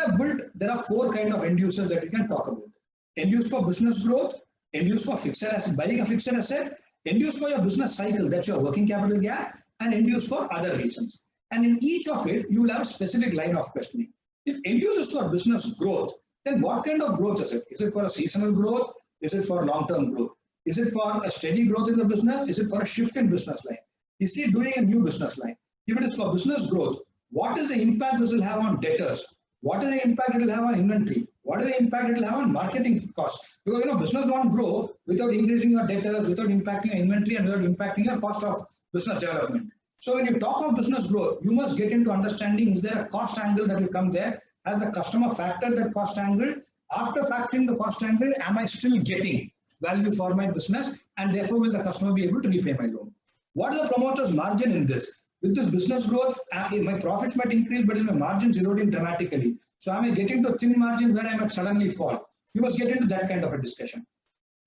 have built, there are 4 kinds of end users that we can talk about. End use for business growth, end use for fixed asset, buying a fixed asset, end use for your business cycle, that's your working capital gap, and end use for other reasons. And in each of it, you will have a specific line of questioning. If end use is for business growth, then what kind of growth is it? Is it for a seasonal growth? Is it for long-term growth? Is it for a steady growth in the business? Is it for a shift in business line? Is he doing a new business line? If it is for business growth, what is the impact this will have on debtors? What is the impact it will have on inventory? What is the impact it will have on marketing costs? Because business won't grow without increasing your debtors, without impacting your inventory, and without impacting your cost of business development. So when you talk of business growth, you must get into understanding, is there a cost angle that will come there? Has the customer factored that cost angle? After factoring the cost angle, am I still getting value for my business? And therefore, will the customer be able to repay my loan? What is the promoter's margin in this? With this business growth, my profits might increase, but my margins eroding dramatically. So am I getting to thin margin where I might suddenly fall? You must get into that kind of a discussion.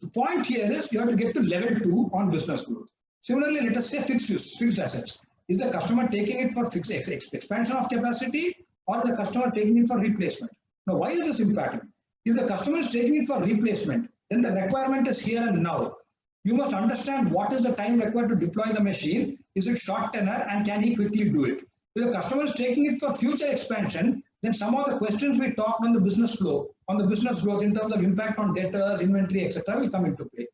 The point here is you have to get to level 2 on business growth. Similarly, let us say fixed assets. Is the customer taking it for fixed expansion of capacity, or is the customer taking it for replacement? Now, why is this important? If the customer is taking it for replacement, then the requirement is here and now. You must understand what is the time required to deploy the machine. Is it short tenor, and can he quickly do it? If the customer is taking it for future expansion, then some of the questions we talked on the business flow, on the business growth in terms of impact on debtors, inventory, etc., will come into play.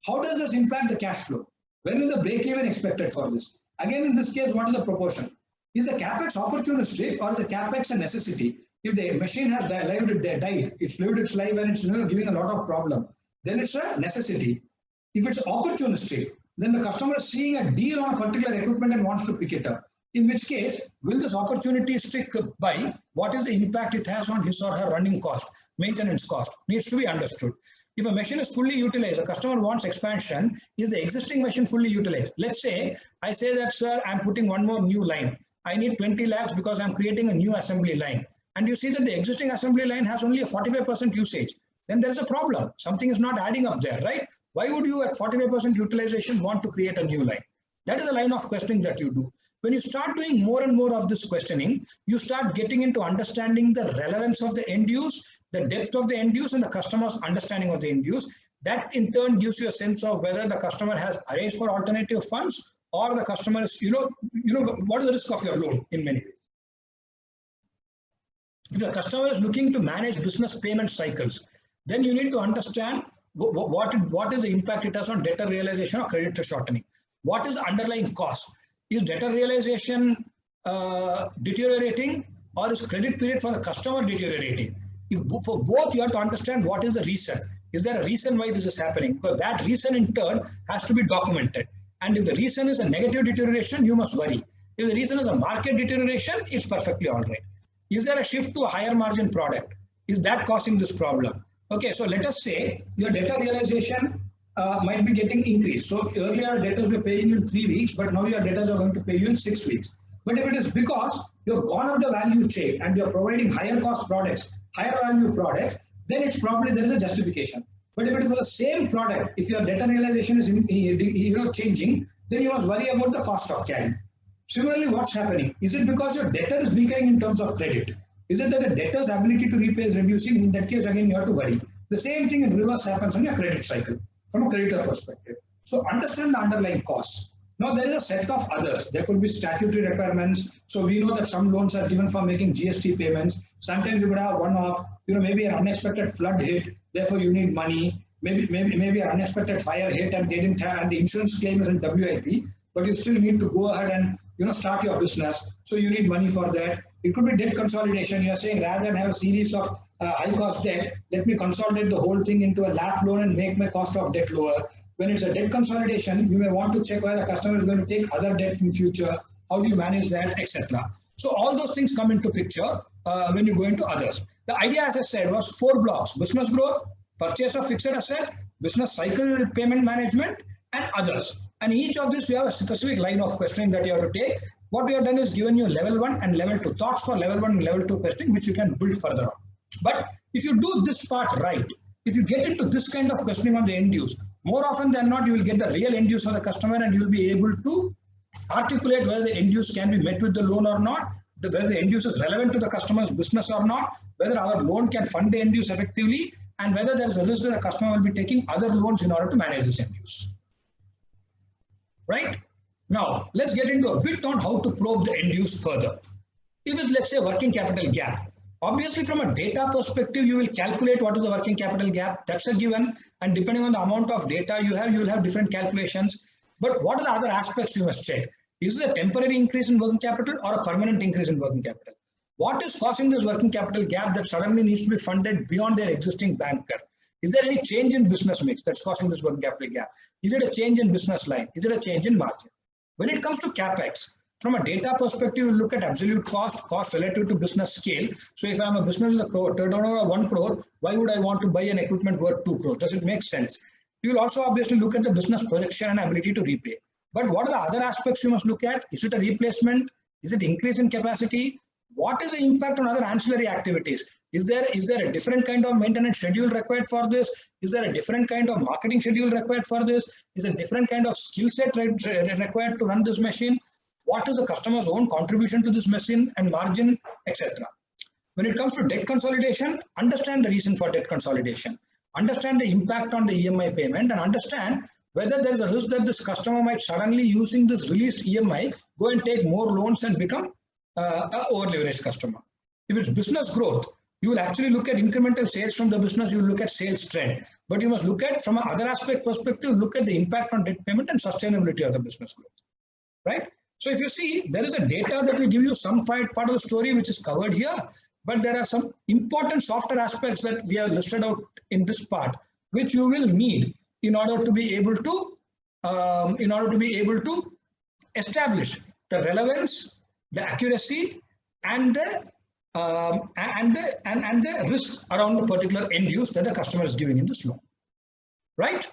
How does this impact the cash flow? When is the break-even expected for this? Again, in this case, what is the proportion? Is the capex opportunistic, or is the capex a necessity? If the machine has died, it's lived its life and it's giving a lot of problem, then it's a necessity. If it's opportunistic, then the customer is seeing a deal on a particular equipment and wants to pick it up. In which case, will this opportunity stick by? What is the impact it has on his or her running cost, maintenance cost? Needs to be understood. If a machine is fully utilized, a customer wants expansion, is the existing machine fully utilized? Let's say, I say that, sir, I'm putting one more new line. I need 20 lakhs because I'm creating a new assembly line. And you see that the existing assembly line has only a 45% usage. Then there's a problem. Something is not adding up there, right? Why would you at 45% utilization want to create a new line? That is the line of questioning that you do. When you start doing more and more of this questioning, you start getting into understanding the relevance of the end use, the depth of the end use, and the customer's understanding of the end use. That in turn gives you a sense of whether the customer has arranged for alternative funds, or the customer is, what is the risk of your loan in many ways. If the customer is looking to manage business payment cycles, then you need to understand what is the impact it has on debtor realization or creditor shortening. What is the underlying cost? Is debtor realization deteriorating, or is credit period for the customer deteriorating? For both, you have to understand what is the reason. Is there a reason why this is happening? Because that reason in turn has to be documented. And if the reason is a negative deterioration, you must worry. If the reason is a market deterioration, it's perfectly all right. Is there a shift to a higher margin product? Is that causing this problem? Okay, so let us say your debtor realization might be getting increased. So earlier debtors were paying you in 3 weeks, but now your debtors are going to pay you in 6 weeks. But if it is because you've gone up the value chain and you're providing higher cost products, higher value products, then it's probably there is a justification. But if it is for the same product, if your debtor realization is changing, then you must worry about the cost of carry. Similarly, what's happening? Is it because your debtor is weakening in terms of credit? Is it that the debtor's ability to repay is reducing? In that case, again, you have to worry. The same thing in reverse happens on your credit cycle from a creditor perspective. So understand the underlying costs. Now, there is a set of others. There could be statutory requirements. So we know that some loans are given for making GST payments. Sometimes you could have one-off, maybe an unexpected flood hit, therefore you need money. Maybe an unexpected fire hit and they didn't have, and the insurance claim is in WIP, but you still need to go ahead and start your business. So you need money for that. It could be debt consolidation. You're saying rather than have a series of high cost debt, let me consolidate the whole thing into a LAP loan and make my cost of debt lower. When it's a debt consolidation, you may want to check whether the customer is going to take other debt in future. How do you manage that, etc. So all those things come into picture when you go into others. The idea, as I said, was 4 blocks: business growth, purchase of fixed asset, business cycle payment management, and others. And each of this, you have a specific line of questioning that you have to take. What we have done is given you level 1 and level 2, thoughts for level 1 and level 2 questioning, which you can build further on. But if you do this part right, if you get into this kind of questioning on the end use, more often than not, you will get the real end use of the customer and you will be able to articulate whether the end use can be met with the loan or not. whether the end use is relevant to the customer's business or not, whether our loan can fund the end use effectively, and whether there is a risk that the customer will be taking other loans in order to manage this end use. Right? Now, let's get into a bit on how to probe the end use further. If it's, let's say, working capital gap, obviously from a data perspective, you will calculate what is the working capital gap. That's a given, and depending on the amount of data you will have different calculations. But what are the other aspects you must check? Is it a temporary increase in working capital or a permanent increase in working capital? What is causing this working capital gap that suddenly needs to be funded beyond their existing banker? Is there any change in business mix that's causing this working capital gap? Is it a change in business line? Is it a change in margin? When it comes to CapEx, from a data perspective, you look at absolute cost relative to business scale. So if I'm a business with a crore, turnover of 1 crore, why would I want to buy an equipment worth 2 crores? Does it make sense? You will also obviously look at the business projection and ability to repay. But what are the other aspects you must look at? Is it a replacement? Is it increase in capacity? What is the impact on other ancillary activities? Is there a different kind of maintenance schedule required for this? Is there a different kind of marketing schedule required for this? Is there a different kind of skill set required to run this machine? What is the customer's own contribution to this machine and margin, etc. When it comes to debt consolidation, understand the reason for debt consolidation. Understand the impact on the EMI payment and understand whether there is a risk that this customer might suddenly, using this released EMI, go and take more loans and become an over-leveraged customer. If it's business growth, you will actually look at incremental sales from the business, you will look at sales trend. But you must look at, from an other aspect perspective, look at the impact on debt payment and sustainability of the business growth. Right? So if you see, there is a data that will give you some part of the story which is covered here, but there are some important software aspects that we have listed out in this part, which you will need in order to be able to establish the relevance, the accuracy, and the risk around the particular end use that the customer is giving in this loan. Right?